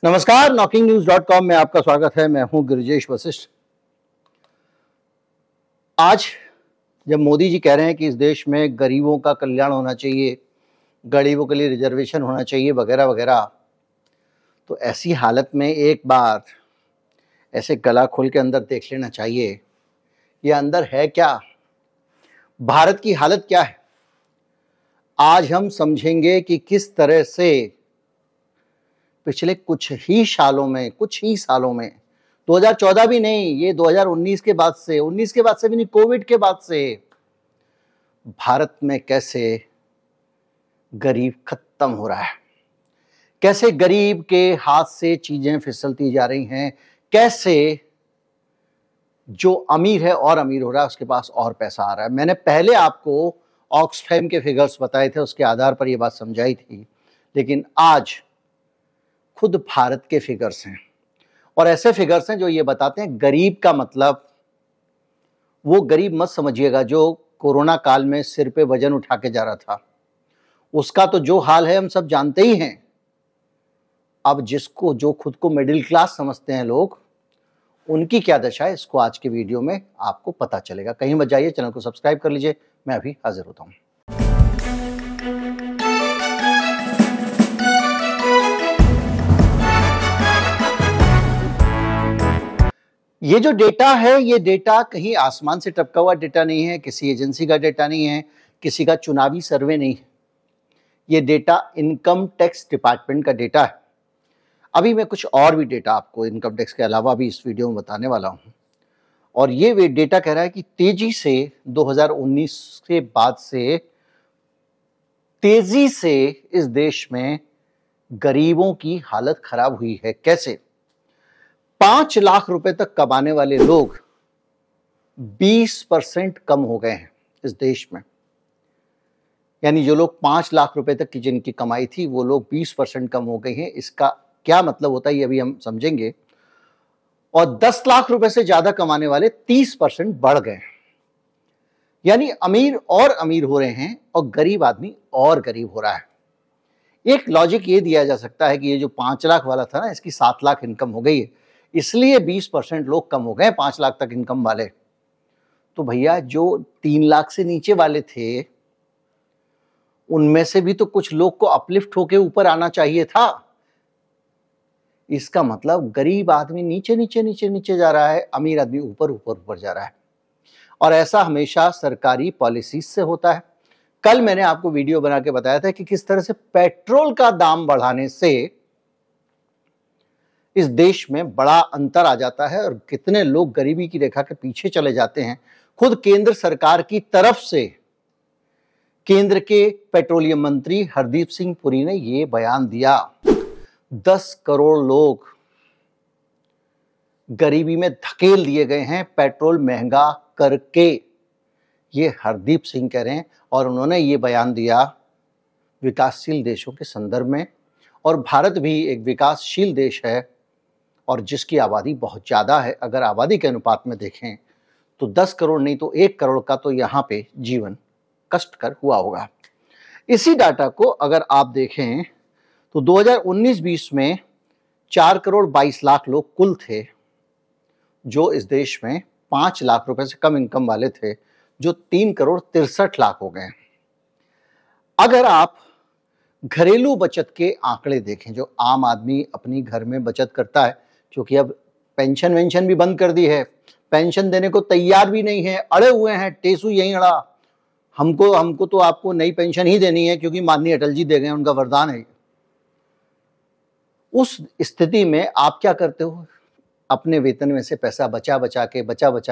नमस्कार, knocking-news.com में आपका स्वागत है। मैं हूं गिरिजेश वशिष्ठ। आज जब मोदी जी कह रहे हैं कि इस देश में गरीबों का कल्याण होना चाहिए, गरीबों के लिए रिजर्वेशन होना चाहिए वगैरह वगैरह, तो ऐसी हालत में एक बार ऐसे गला खोल के अंदर देख लेना चाहिए, ये अंदर है क्या, भारत की हालत क्या है। आज हम समझेंगे कि किस तरह से पिछले कुछ ही सालों में 2014 भी नहीं, ये 2019 के बाद से, 19 के बाद से भी नहीं, कोविड के बाद से भारत में कैसे गरीब खत्म हो रहा है, कैसे गरीब के हाथ से चीजें फिसलती जा रही हैं, कैसे जो अमीर है और अमीर हो रहा है, उसके पास और पैसा आ रहा है। मैंने पहले आपको ऑक्सफैम के फिगर्स बताए थे, उसके आधार पर यह बात समझाई थी, लेकिन आज खुद भारत के फिगर्स हैं और ऐसे फिगर्स हैं जो ये बताते हैं गरीब का मतलब वो गरीब मत समझिएगा जो कोरोना काल में सिर पे वजन उठा के जा रहा था, उसका तो जो हाल है हम सब जानते ही हैं। अब जिसको जो खुद को मिडिल क्लास समझते हैं लोग, उनकी क्या दशा है, इसको आज के वीडियो में आपको पता चलेगा। कहीं मत जाइए, चैनल को सब्सक्राइब कर लीजिए, मैं अभी हाजिर होता हूं। ये जो डेटा है, ये डेटा कहीं आसमान से टपका हुआ डेटा नहीं है, किसी एजेंसी का डेटा नहीं है, किसी का चुनावी सर्वे नहीं है। ये डेटा इनकम टैक्स डिपार्टमेंट का डेटा है। अभी मैं कुछ और भी डेटा आपको इनकम टैक्स के अलावा भी इस वीडियो में बताने वाला हूं। और ये डेटा कह रहा है कि तेजी से 2019 के बाद से तेजी से इस देश में गरीबों की हालत खराब हुई है। कैसे? 5 लाख रुपए तक कमाने वाले लोग 20% कम हो गए हैं इस देश में। यानी जो लोग 5 लाख रुपए तक की जिनकी कमाई थी, वो लोग 20% कम हो गए हैं। इसका क्या मतलब होता है ये अभी हम समझेंगे। और 10 लाख रुपए से ज्यादा कमाने वाले 30% बढ़ गए। यानी अमीर और अमीर हो रहे हैं और गरीब आदमी और गरीब हो रहा है। एक लॉजिक ये दिया जा सकता है कि ये जो 5 लाख वाला था ना, इसकी 7 लाख इनकम हो गई है, इसलिए 20% लोग कम हो गए 5 लाख तक इनकम वाले। तो भैया जो 3 लाख से नीचे वाले थे, उनमें से भी तो कुछ लोग को अपलिफ्ट होके ऊपर आना चाहिए था। इसका मतलब गरीब आदमी नीचे नीचे नीचे नीचे जा रहा है, अमीर आदमी ऊपर ऊपर ऊपर जा रहा है। और ऐसा हमेशा सरकारी पॉलिसी से होता है। कल मैंने आपको वीडियो बना के बताया था कि किस तरह से पेट्रोल का दाम बढ़ाने से इस देश में बड़ा अंतर आ जाता है और कितने लोग गरीबी की रेखा के पीछे चले जाते हैं। खुद केंद्र सरकार की तरफ से केंद्र के पेट्रोलियम मंत्री हरदीप सिंह पुरी ने यह बयान दिया, 10 करोड़ लोग गरीबी में धकेल दिए गए हैं पेट्रोल महंगा करके। ये हरदीप सिंह कह रहे हैं और उन्होंने ये बयान दिया विकासशील देशों के संदर्भ में। और भारत भी एक विकासशील देश है और जिसकी आबादी बहुत ज़्यादा है। अगर आबादी के अनुपात में देखें तो 10 करोड़ नहीं तो 1 करोड़ का तो यहाँ पे जीवन कष्टकर हुआ होगा। इसी डाटा को अगर आप देखें तो 2019-20 में 4 करोड़ 22 लाख लोग कुल थे जो इस देश में 5 लाख रुपए से कम इनकम वाले थे, जो 3 करोड़ 63 लाख हो गए। अगर आप घरेलू बचत के आंकड़े देखें, जो आम आदमी अपनी घर में बचत करता है, क्योंकि अब पेंशन वेंशन भी बंद कर दी है, पेंशन देने को तैयार भी नहीं है, अड़े हुए हैं, टेसू यहीं अड़ा, हमको तो आपको नई पेंशन ही देनी है क्योंकि माननीय अटल जी दे गए, उनका वरदान है। उस स्थिति में आप क्या करते हो? अपने वेतन में से पैसा बचा बचा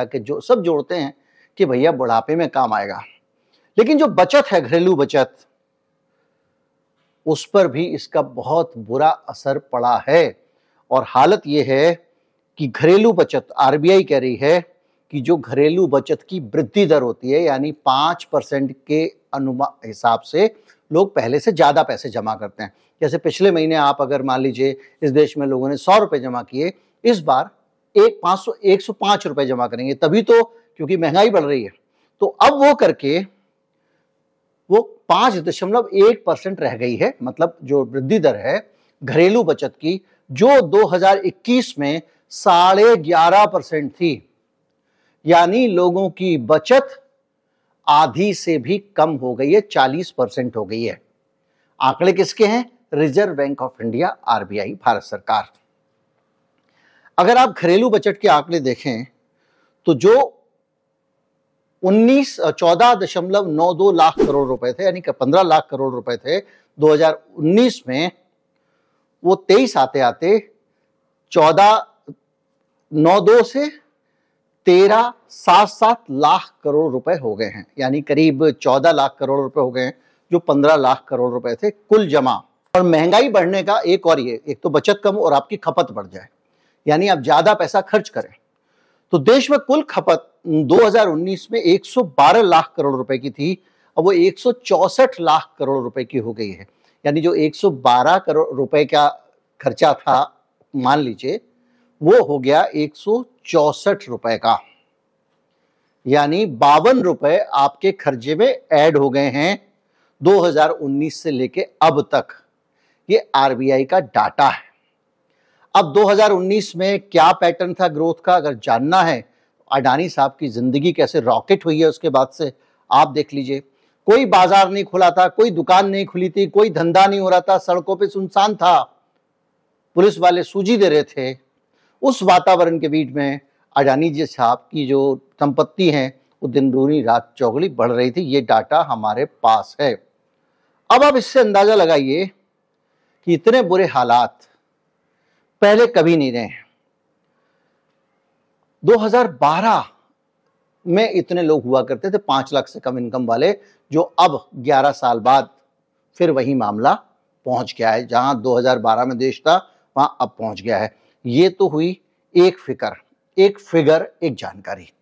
के जो सब जोड़ते हैं कि भैया बुढ़ापे में काम आएगा। लेकिन जो बचत है, घरेलू बचत, उस पर भी इसका बहुत बुरा असर पड़ा है। और हालत यह है कि घरेलू बचत, आरबीआई कह रही है कि जो घरेलू बचत की वृद्धि दर होती है, यानी 5% के हिसाब से लोग पहले से ज्यादा पैसे जमा करते हैं। जैसे पिछले महीने आप अगर मान लीजिए इस देश में लोगों ने 100 रुपए जमा किए, इस बार 105 रुपए जमा करेंगे, तभी तो, क्योंकि महंगाई बढ़ रही है। तो अब वो करके वो 5.1% रह गई है, मतलब जो वृद्धि दर है घरेलू बचत की, जो 2021 में 11.5% थी। यानी लोगों की बचत आधी से भी कम हो गई है, 40% हो गई है। आंकड़े किसके हैं? Reserve bank of India, RBI, Bharat सरकार। अगर आप घरेलू बचत के आंकड़े देखें तो जो 14.92 लाख करोड़ रुपए थे, यानी कि 15 लाख करोड़ रुपए थे 2019 में, वो 23 आते आते 14.92 से 13.77 लाख करोड़ रुपए हो गए हैं। यानी करीब 14 लाख करोड़ रुपए हो गए हैं, जो 15 लाख करोड़ रुपए थे कुल जमा। और महंगाई बढ़ने का एक और ये, एक तो बचत कम और आपकी खपत बढ़ जाए, यानी आप ज्यादा पैसा खर्च करें। तो देश में कुल खपत 2019 में 112 लाख करोड़ रुपए की थी, अब वो 164 लाख करोड़ रुपए की हो गई है। यानी जो 112 करोड़ रुपए का खर्चा था, मान लीजिए, वो हो गया 164 रुपए का। यानी 52 रुपए आपके खर्चे में ऐड हो गए हैं 2019 से लेके अब तक। ये आरबीआई का डाटा है। अब 2019 में क्या पैटर्न था ग्रोथ का, अगर जानना है, अडानी साहब की जिंदगी कैसे रॉकेट हुई है उसके बाद से आप देख लीजिए। कोई बाजार नहीं खुला था, कोई दुकान नहीं खुली थी, कोई धंधा नहीं हो रहा था, सड़कों पे सुनसान था, पुलिस वाले सूजी दे रहे थे। उस वातावरण के बीच में अडानी जी साहब की जो संपत्ति है वो दिन दूनी रात चौगुनी बढ़ रही थी। ये डाटा हमारे पास है। अब आप इससे अंदाजा लगाइए कि इतने बुरे हालात पहले कभी नहीं रहे हैं। 2012 में इतने लोग हुआ करते थे 5 लाख से कम इनकम वाले, जो अब 11 साल बाद फिर वही मामला पहुंच गया है। जहां 2012 में देश था वहां अब पहुंच गया है। ये तो हुई एक फिगर, एक जानकारी।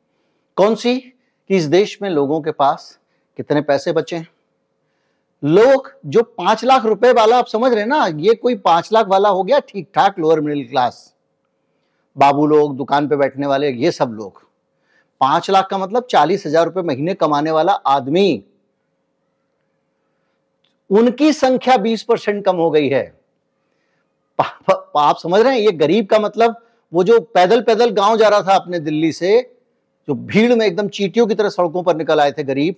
कौन सी? कि इस देश में लोगों के पास कितने पैसे बचे हैं। लोग जो 5 लाख रुपए वाला, आप समझ रहे हैं ना, ये कोई 5 लाख वाला हो गया ठीक ठाक लोअर मिडिल क्लास, बाबू लोग, दुकान पे बैठने वाले, ये सब लोग। 5 लाख का मतलब 40,000 रुपए महीने कमाने वाला आदमी, उनकी संख्या 20% कम हो गई है। आप समझ रहे हैं? ये गरीब का मतलब वो जो पैदल पैदल गांव जा रहा था अपने दिल्ली से, जो भीड़ में एकदम चींटियों की तरह सड़कों पर निकल आए थे गरीब,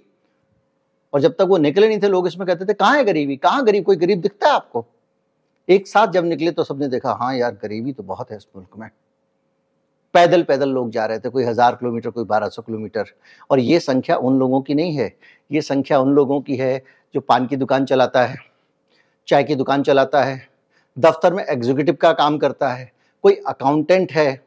और जब तक वो निकले नहीं थे लोग इसमें कहते थे कहां है गरीबी, कहां गरीब, कोई गरीब दिखता है आपको? एक साथ जब निकले तो सबने देखा, हाँ यार गरीबी तो बहुत है इस मुल्क में। पैदल पैदल लोग जा रहे थे, कोई 1000 किलोमीटर, कोई 1200 किलोमीटर। और ये संख्या उन लोगों की नहीं है, ये संख्या उन लोगों की है जो पान की दुकान चलाता है, चाय की दुकान चलाता है, दफ्तर में एग्जीक्यूटिव का काम करता है, कोई अकाउंटेंट है।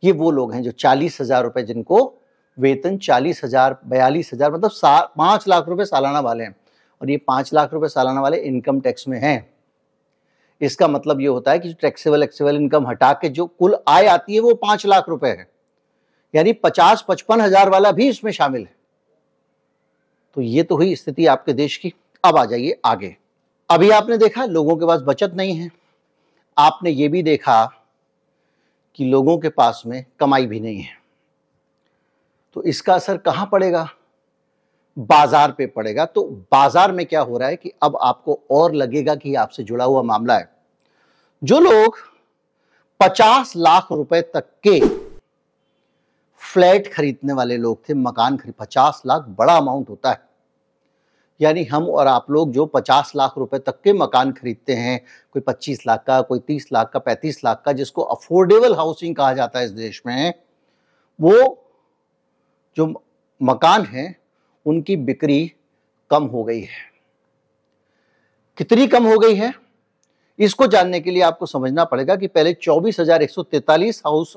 ये वो लोग हैं जो 40,000 रुपए, जिनको वेतन 40,000, 42,000, मतलब 5 लाख रुपए सालाना वाले हैं। और ये 5 लाख रुपए सालाना वाले इनकम टैक्स में हैं। इसका मतलब ये होता है कि टैक्सेबल एक्सेबल इनकम हटा के जो कुल आय आती है वो 5 लाख रुपए है। यानी 50-55 हजार वाला भी इसमें शामिल है। तो ये तो हुई स्थिति आपके देश की। अब आ जाइए आगे। अभी आपने देखा लोगों के पास बचत नहीं है, आपने ये भी देखा कि लोगों के पास में कमाई भी नहीं है। तो इसका असर कहां पड़ेगा? बाजार पे पड़ेगा। तो बाजार में क्या हो रहा है कि अब आपको और लगेगा कि आपसे जुड़ा हुआ मामला है। जो लोग 50 लाख रुपए तक के फ्लैट खरीदने वाले लोग थे, मकान खरीद, 50 लाख बड़ा अमाउंट होता है। यानी हम और आप लोग जो 50 लाख रुपए तक के मकान खरीदते हैं, कोई 25 लाख का, कोई 30 लाख का, 35 लाख का, जिसको अफोर्डेबल हाउसिंग कहा जाता है इस देश में, वो जो मकान है उनकी बिक्री कम हो गई है। कितनी कम हो गई है इसको जानने के लिए आपको समझना पड़ेगा कि पहले 24,143 हाउस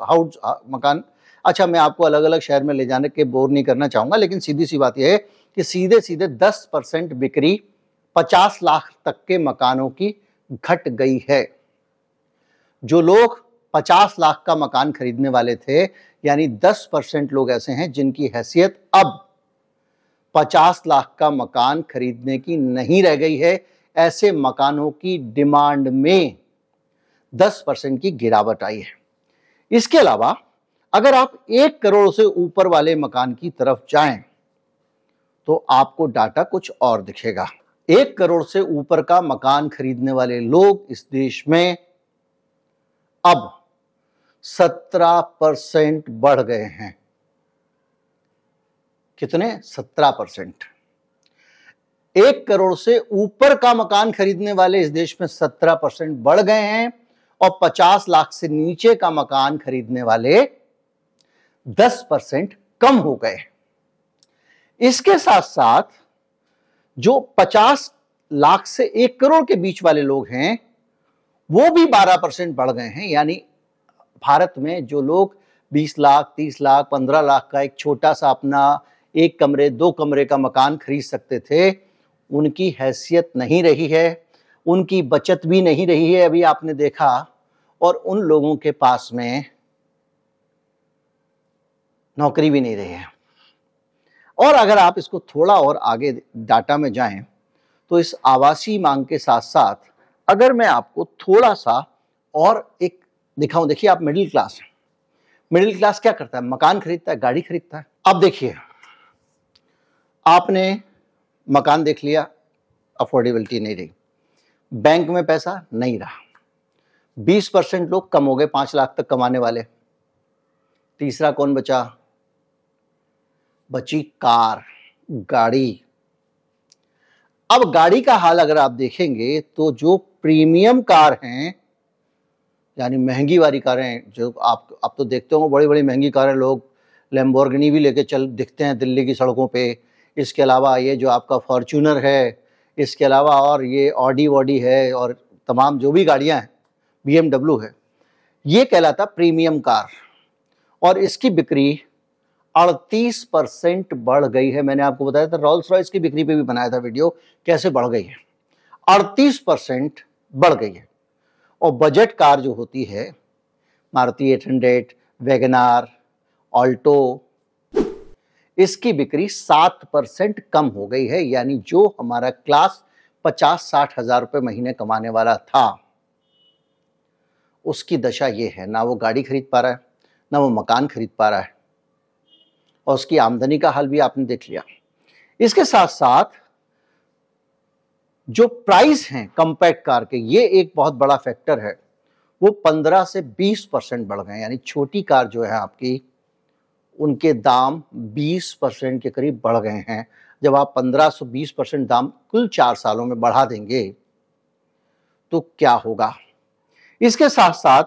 मकान, अच्छा मैं आपको अलग अलग शहर में ले जाने के बोर नहीं करना चाहूंगा, लेकिन सीधी सी बात यह है कि सीधे सीधे 10% बिक्री 50 लाख तक के मकानों की घट गई है। जो लोग 50 लाख का मकान खरीदने वाले थे, यानी 10% लोग ऐसे हैं जिनकी हैसियत अब 50 लाख का मकान खरीदने की नहीं रह गई है। ऐसे मकानों की डिमांड में 10% की गिरावट आई है। इसके अलावा अगर आप 1 करोड़ से ऊपर वाले मकान की तरफ जाएं तो आपको डाटा कुछ और दिखेगा। 1 करोड़ से ऊपर का मकान खरीदने वाले लोग इस देश में अब 17% बढ़ गए हैं। कितने? 17%। 1 करोड़ से ऊपर का मकान खरीदने वाले इस देश में 17% बढ़ गए हैं और 50 लाख से नीचे का मकान खरीदने वाले 10% कम हो गए। इसके साथ साथ जो 50 लाख से 1 करोड़ के बीच वाले लोग हैं वो भी 12% बढ़ गए हैं। यानी भारत में जो लोग 20 लाख, 30 लाख, 15 लाख का एक छोटा सा अपना 1 कमरे 2 कमरे का मकान खरीद सकते थे, उनकी हैसियत नहीं रही है, उनकी बचत भी नहीं रही है, अभी आपने देखा। और उन लोगों के पास में नौकरी भी नहीं रही है। और अगर आप इसको थोड़ा और आगे डाटा में जाएं तो इस आवासीय मांग के साथ साथ अगर मैं आपको थोड़ा सा और एक दिखाऊं, देखिए आप मिडिल क्लास हैं। मिडिल क्लास क्या करता है? मकान खरीदता है, गाड़ी खरीदता है। अब देखिए, आपने मकान देख लिया, अफोर्डेबिलिटी नहीं रही, बैंक में पैसा नहीं रहा, 20% लोग कम हो गए 5 लाख तक कमाने वाले। तीसरा कौन बचा? बची कार, गाड़ी। अब गाड़ी का हाल अगर आप देखेंगे तो जो प्रीमियम कार हैं, यानी महंगी वाली कारें, जो आप तो देखते हो बड़ी बड़ी महंगी कारें, लोग लैम्बोर्गिनी भी लेके चल दिखते हैं दिल्ली की सड़कों पे। इसके अलावा ये जो आपका फॉर्च्यूनर है, इसके अलावा और ये ऑडी वॉडी है और तमाम जो भी गाड़ियां हैं, BMW है, ये कहलाता प्रीमियम कार। और इसकी बिक्री 38% बढ़ गई है। मैंने आपको बताया था, रोल्स रॉयस की बिक्री पे भी बनाया था वीडियो, कैसे बढ़ गई है। 38% बढ़ गई है। और बजट कार जो होती है, मारुति 800, वैगनार, ऑल्टो, इसकी बिक्री 7% कम हो गई है। यानी जो हमारा क्लास 50-60 हजार रुपए महीने कमाने वाला था, उसकी दशा ये है, ना वो गाड़ी खरीद पा रहा है, ना वो मकान खरीद पा रहा है, और उसकी आमदनी का हाल भी आपने देख लिया। इसके साथ साथ जो प्राइस हैं कॉम्पैक्ट कार के, ये एक बहुत बड़ा फैक्टर है, वो 15 से 20% बढ़ गए। यानी छोटी कार जो है आपकी, उनके दाम 20% के करीब बढ़ गए हैं। जब आप 15 से 20% दाम कुल 4 सालों में बढ़ा देंगे तो क्या होगा? इसके साथ साथ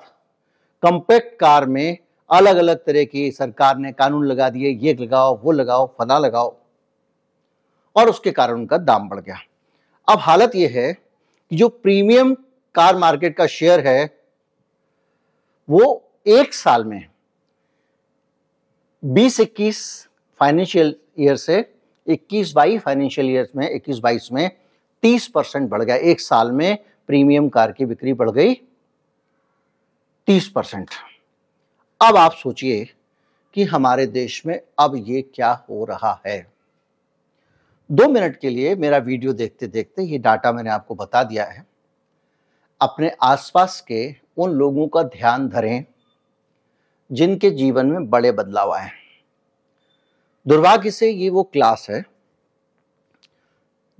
कॉम्पैक्ट कार में अलग अलग तरह की सरकार ने कानून लगा दिए, ये लगाओ, वो लगाओ, फला लगाओ, और उसके कारण उनका दाम बढ़ गया। अब हालत यह है कि जो प्रीमियम कार मार्केट का शेयर है, वो एक साल में 20-21 फाइनेंशियल ईयर से 21-22 फाइनेंशियल ईयर में, 21-22 में 30% बढ़ गया। एक साल में प्रीमियम कार की बिक्री बढ़ गई 30%। अब आप सोचिए कि हमारे देश में अब ये क्या हो रहा है। 2 मिनट के लिए मेरा वीडियो देखते देखते ये डाटा मैंने आपको बता दिया है। अपने आसपास के उन लोगों का ध्यान धरें जिनके जीवन में बड़े बदलाव आए। दुर्भाग्य से ये वो क्लास है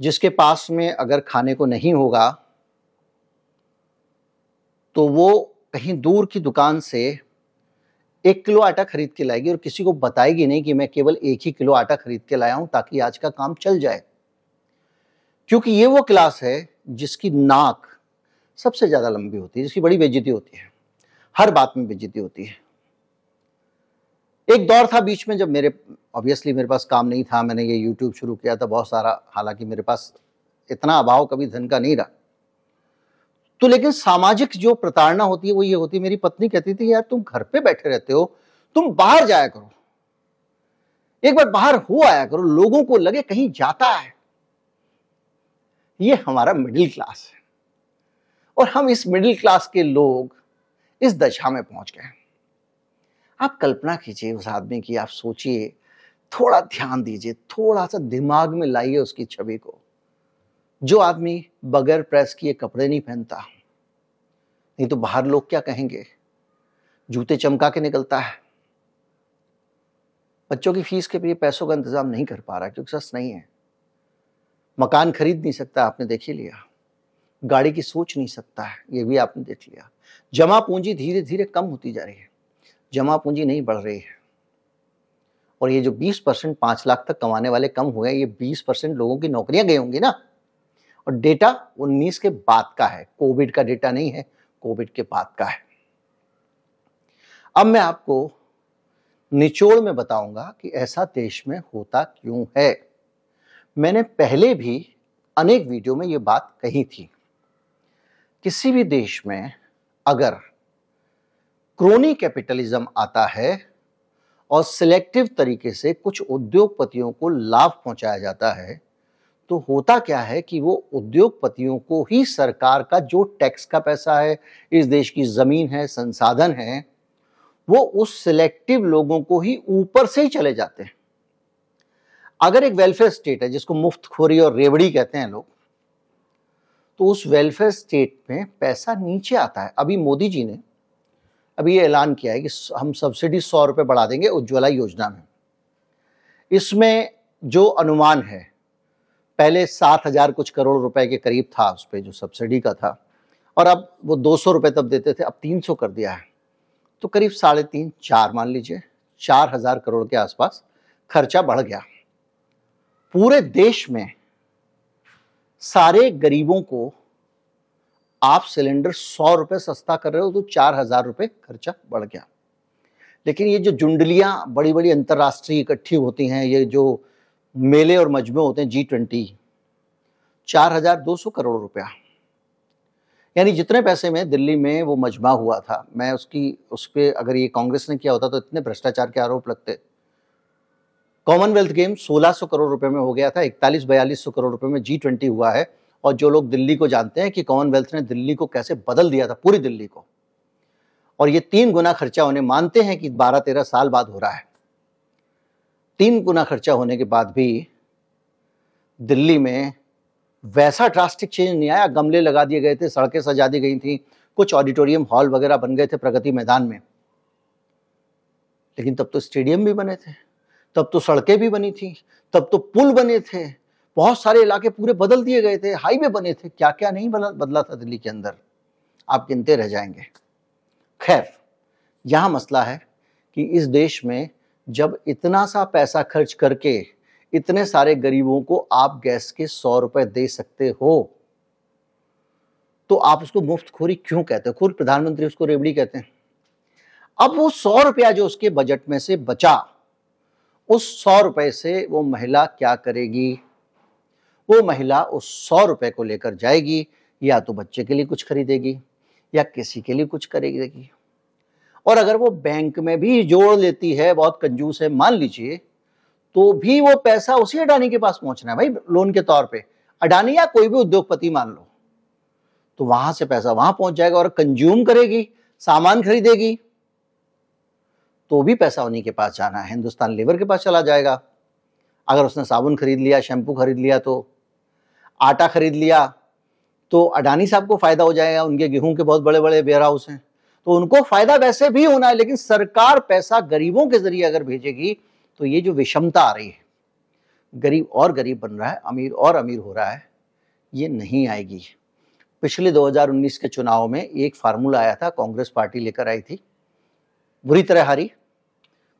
जिसके पास में अगर खाने को नहीं होगा तो वो कहीं दूर की दुकान से 1 किलो आटा खरीद के लाएगी और किसी को बताएगी नहीं कि मैं केवल 1 ही किलो आटा खरीद के लाया हूं ताकि आज का काम चल जाए। क्योंकि ये वो क्लास है जिसकी नाक सबसे ज्यादा लंबी होती है, जिसकी बड़ी बेइज्जती होती है, हर बात में बेइज्जती होती है। एक दौर था बीच में जब ऑब्वियसली मेरे पास काम नहीं था, मैंने ये यूट्यूब शुरू किया था बहुत सारा, हालांकि मेरे पास इतना अभाव कभी धन का नहीं रहा। तो लेकिन सामाजिक जो प्रताड़ना होती है वो ये होती है, मेरी पत्नी कहती थी, यार तुम घर पे बैठे रहते हो, तुम बाहर जाया करो, एक बार बाहर हो आया करो, लोगों को लगे कहीं जाता है। ये हमारा मिडिल क्लास है और हम इस मिडिल क्लास के लोग इस दशा में पहुंच गए। आप कल्पना कीजिए उस आदमी की, आप सोचिए, थोड़ा ध्यान दीजिए, थोड़ा सा दिमाग में लाइए उसकी छवि को। जो आदमी बगैर प्रेस किए कपड़े नहीं पहनता, नहीं तो बाहर लोग क्या कहेंगे, जूते चमका के निकलता है, बच्चों की फीस के लिए पैसों का इंतजाम नहीं कर पा रहा क्योंकि सच नहीं है, मकान खरीद नहीं सकता, आपने देख ही लिया। गाड़ी की सोच नहीं सकता है, ये भी आपने देख लिया। जमा पूंजी धीरे धीरे कम होती जा रही है, जमा पूंजी नहीं बढ़ रही है। और ये जो 20% 5 लाख तक कमाने वाले कम हुए, ये 20% लोगों की नौकरियां गई होंगी ना। और डेटा 19 के बाद का है, कोविड का डेटा नहीं है, कोविड के बाद का है। अब मैं आपको निचोड़ में बताऊंगा कि ऐसा देश में होता क्यों है। मैंने पहले भी अनेक वीडियो में ये बात कही थी। किसी भी देश में अगर क्रोनी कैपिटलिज्म आता है और सिलेक्टिव तरीके से कुछ उद्योगपतियों को लाभ पहुंचाया जाता है, तो होता क्या है कि वो उद्योगपतियों को ही सरकार का जो टैक्स का पैसा है, इस देश की जमीन है, संसाधन है, वो उस सिलेक्टिव लोगों को ही ऊपर से ही चले जाते हैं। अगर एक वेलफेयर स्टेट है जिसको मुफ्तखोरी और रेवड़ी कहते हैं लोग, तो उस वेलफेयर स्टेट में पैसा नीचे आता है। अभी मोदी जी ने अभी ये ऐलान किया है कि हम सब्सिडी 100 रुपये बढ़ा देंगे उज्ज्वला योजना में। इसमें जो अनुमान है, पहले 7,000 कुछ करोड़ रुपए के करीब था उस पर जो सब्सिडी का था, और अब वो 200 रुपये तब देते थे, अब 300 कर दिया है। तो करीब 3.5 4 मान लीजिए 4,000 करोड़ के आसपास खर्चा बढ़ गया। पूरे देश में सारे गरीबों को आप सिलेंडर 100 रुपये सस्ता कर रहे हो, तो 4,000 रुपये खर्चा बढ़ गया। लेकिन ये जो जुंडलियां बड़ी बड़ी अंतर्राष्ट्रीय इकट्ठी होती हैं, ये जो मेले और मजमे होते हैं G20, 4,200 करोड़ रुपया, यानी जितने पैसे में दिल्ली में वो मजमा हुआ था, मैं उस पर अगर ये कांग्रेस ने किया होता तो इतने भ्रष्टाचार के आरोप लगते। कॉमनवेल्थ गेम 1,600 करोड़ रुपए में हो गया था, 41-4200 करोड़ रुपए में G20 हुआ है। और जो लोग दिल्ली को जानते हैं कि कॉमनवेल्थ ने दिल्ली को कैसे बदल दिया था, पूरी दिल्ली को, और ये 3 गुना खर्चा होने, मानते हैं कि 12-13 साल बाद हो रहा है, 3 गुना खर्चा होने के बाद भी दिल्ली में वैसा ड्रास्टिक चेंज नहीं आया। गमले लगा दिए गए थे, सड़कें सजा दी गई थी, कुछ ऑडिटोरियम हॉल वगैरह बन गए थे प्रगति मैदान में, लेकिन तब तो स्टेडियम भी बने थे, तब तो सड़कें भी बनी थी, तब तो पुल बने थे, बहुत सारे इलाके पूरे बदल दिए गए थे, हाईवे बने थे, क्या क्या नहीं बदला था दिल्ली के अंदर, आप गिनते रह जाएंगे। खैर, यहां मसला है कि इस देश में जब इतना सा पैसा खर्च करके इतने सारे गरीबों को आप गैस के 100 रुपए दे सकते हो, तो आप उसको मुफ्तखोरी क्यों कहते हो? खुद प्रधानमंत्री उसको रेवड़ी कहते हैं। अब वो 100 रुपया जो उसके बजट में से बचा, उस 100 रुपए से वो महिला क्या करेगी? वो महिला उस 100 रुपए को लेकर जाएगी, या तो बच्चे के लिए कुछ खरीदेगी या किसी के लिए कुछ करेगी। और अगर वो बैंक में भी जोड़ लेती है, बहुत कंजूस है मान लीजिए, तो भी वो पैसा उसी अडानी के पास पहुंचना है भाई, लोन के तौर पे। अडानी या कोई भी उद्योगपति मान लो, तो वहां से पैसा वहां पहुंच जाएगा, और कंज्यूम करेगी, सामान खरीदेगी, तो भी पैसा उन्हीं के पास जाना है, हिंदुस्तान लीवर के पास चला जाएगा। अगर उसने साबुन खरीद लिया, शैम्पू खरीद लिया, तो आटा खरीद लिया, तो अडानी साहब को फायदा हो जाएगा, उनके गेहूं के बहुत बड़े बड़े वेयर हाउस हैं, तो उनको फायदा वैसे भी होना है। लेकिन सरकार पैसा गरीबों के जरिए अगर भेजेगी, तो ये जो विषमता आ रही है, गरीब और गरीब बन रहा है, अमीर और अमीर हो रहा है, ये नहीं आएगी। पिछले 2019 के चुनाव में एक फार्मूला आया था, कांग्रेस पार्टी लेकर आई थी, बुरी तरह हारी,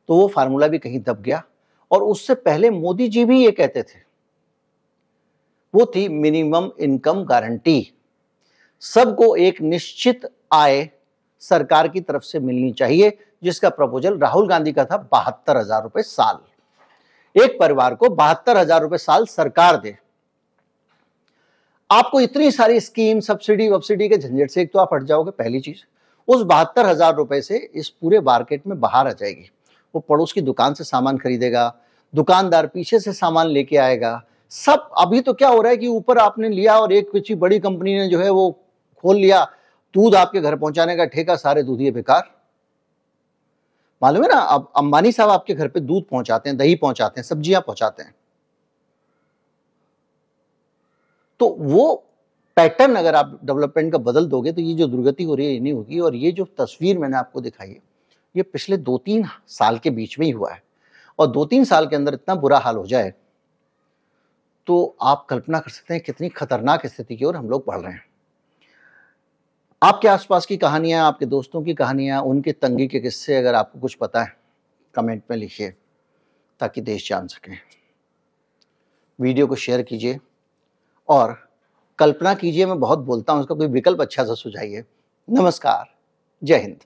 तो वो फार्मूला भी कहीं दब गया। और उससे पहले मोदी जी भी ये कहते थे, वो थी मिनिमम इनकम गारंटी, सबको एक निश्चित आय सरकार की तरफ से मिलनी चाहिए, जिसका प्रपोजल राहुल गांधी का था 72,000 रुपए साल, एक परिवार को 72,000 रुपए साल सरकार दे। आपको इतनी सारी स्कीम, सब्सिडी वब्सिडी के झंझट से एक तो आप हट जाओगे, पहली चीज। उस 72,000 रुपए से इस पूरे मार्केट में बाहर आ जाएगी। वो पड़ोस की दुकान से सामान खरीदेगा, दुकानदार पीछे से सामान लेके आएगा, सब। अभी तो क्या हो रहा है कि ऊपर आपने लिया और एक किसी बड़ी कंपनी ने जो है वो खोल लिया, दूध आपके घर पहुंचाने का ठेका, सारे दूधिये बेकार। मालूम है ना, अब अंबानी साहब आपके घर पे दूध पहुंचाते हैं, दही पहुंचाते हैं, सब्जियां पहुंचाते हैं। तो वो पैटर्न अगर आप डेवलपमेंट का बदल दोगे, तो ये जो दुर्गति हो रही है ये नहीं होगी। और ये जो तस्वीर मैंने आपको दिखाई है, ये पिछले 2-3 साल के बीच में ही हुआ है, और 2-3 साल के अंदर इतना बुरा हाल हो जाए तो आप कल्पना कर सकते हैं कितनी खतरनाक स्थिति की ओर हम लोग बढ़ रहे हैं। आपके आसपास की कहानियां, आपके दोस्तों की कहानियां, उनके तंगी के किस्से अगर आपको कुछ पता है, कमेंट में लिखिए ताकि देश जान सके। वीडियो को शेयर कीजिए और कल्पना कीजिए, मैं बहुत बोलता हूं, उसका कोई विकल्प अच्छा सा सुझाइए। नमस्कार, जय हिंद।